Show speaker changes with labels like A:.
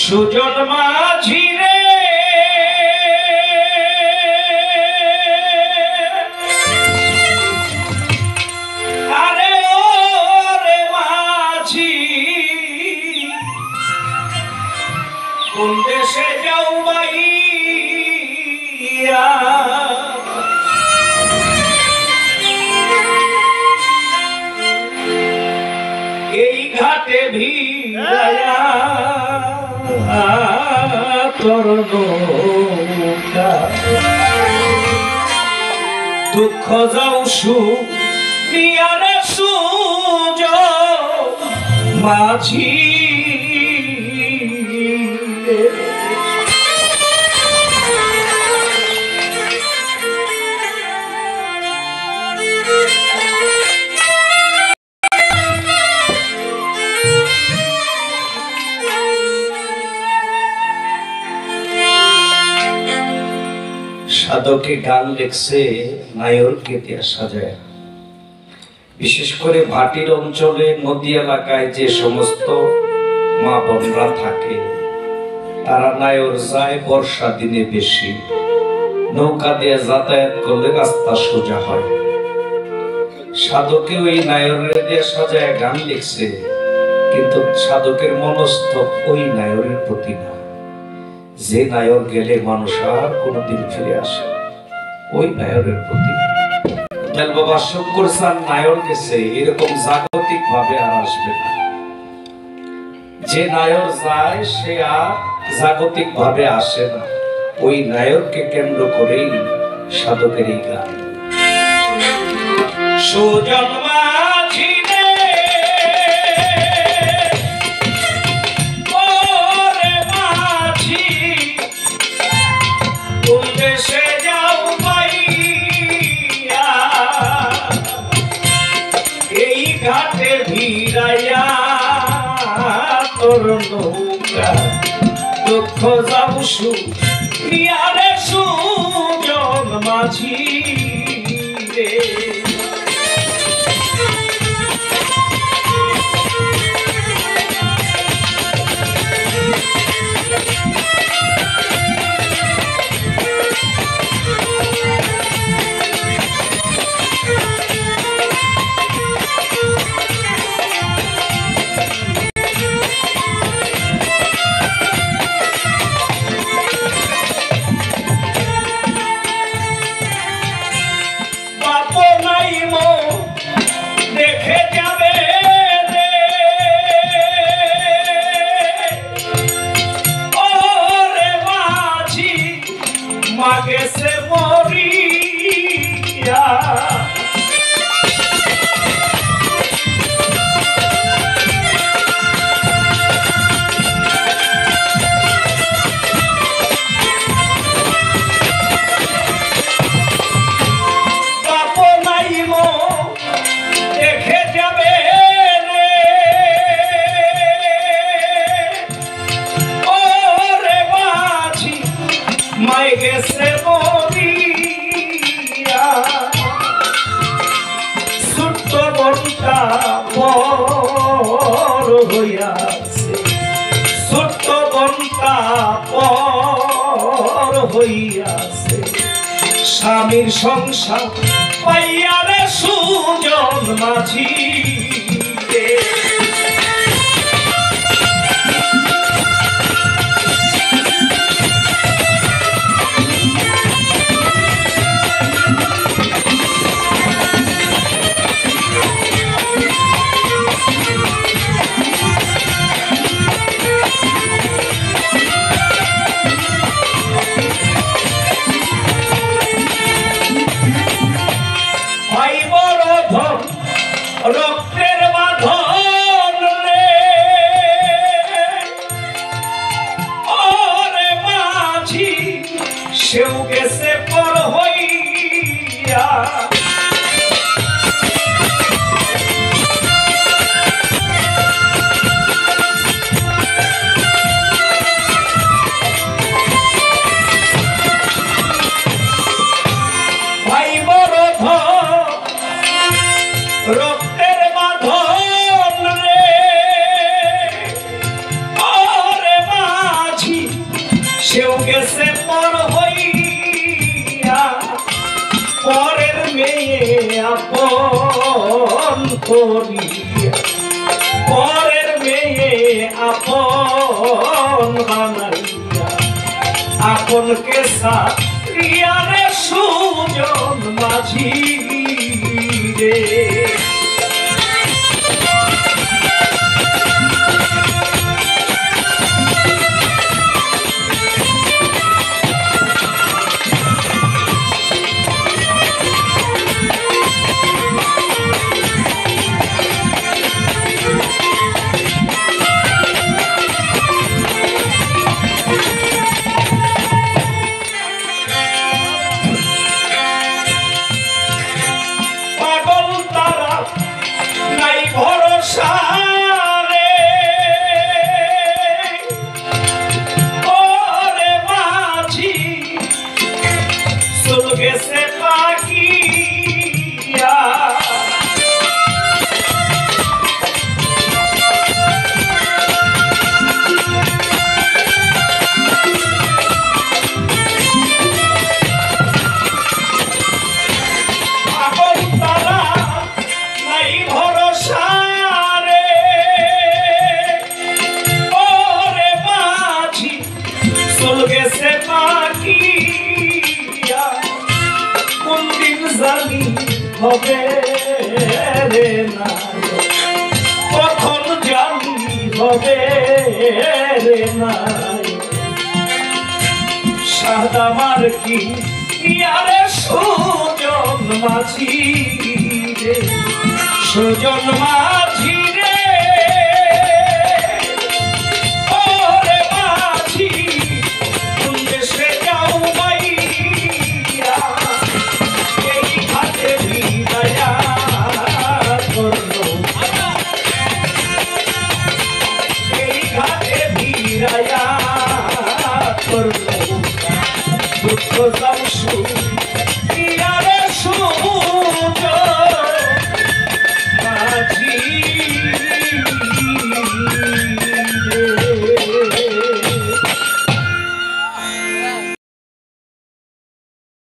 A: সুজন মাঝি রে আরে ও রে মাঝি কোন দেশে যাও বাইয়া এই ঘাটে ভিড়ায়া তোর নৌকা দুঃখ যাও সুনিয়ারে সুজ মাঝি সাধকে গান লিখছে নায়রকে দিয়া সাজায়। বিশেষ করে ভাটির অঞ্চলে নদী এলাকায় যে সমস্ত মা বোনরা থাকে তারা নায়র যায় বর্ষা দিনে বেশি, নৌকা দিয়ে যাতায়াত করলে রাস্তা সোজা হয়। সাধকে ওই নায়রের দিয়ে সাজায় গান লিখছে, কিন্তু সাধকের মনস্থ ওই নায়রের প্রতি না। যে নায়র গেলে মানুষ আর কোনোদিন ফিরে আসে, ওই নায়রের প্রতি। বাবা শঙ্কর স্যার নায়র গেছে, এরকম জাগতিক ভাবে আর আসবে না। যে নায়র যায় সে আর জাগতিক ভাবে আসে না। ওই নায়রকে কেন্দ্র করেই সাধকের এই গান। সুজন মাঝি ঘাটে ভিড়াইয়া তোর নৌকা দুঃখ যাও সুনিয়ারে সুজন মাঝি রে দেখে যাবে রে ওরে মাঝি মাগে সে মরিয়া গেছে মরিয়া ছোট্ট বনটা পর হইয়াছে, ছোট্ট বনটা পর হইয়াছে। স্বামীর সংসার পাইয়া রে সুজন মাঝি রে রক্তের বাঁধন রে ওরে মাঝি সেও গেছে পর হইয়া ভাই বড় রক্তের বাঁধন রে ওরে মা করিয়া পরের মেয়ে আপন বানাইয়া আপনকে সারিয়া রে সুজন মাঝি রে হবে রে না কখন জানি হবে রে না সাদা মার কি ইয়ারে সুজন মাঝি রে সুজন মাঝি রে ওরে মাঝি কোন দেশে যাও মাইয়া এই ঘাটে বিদায়া করলো এই ঘাটে বিদায়া করলো দুঃখ যাও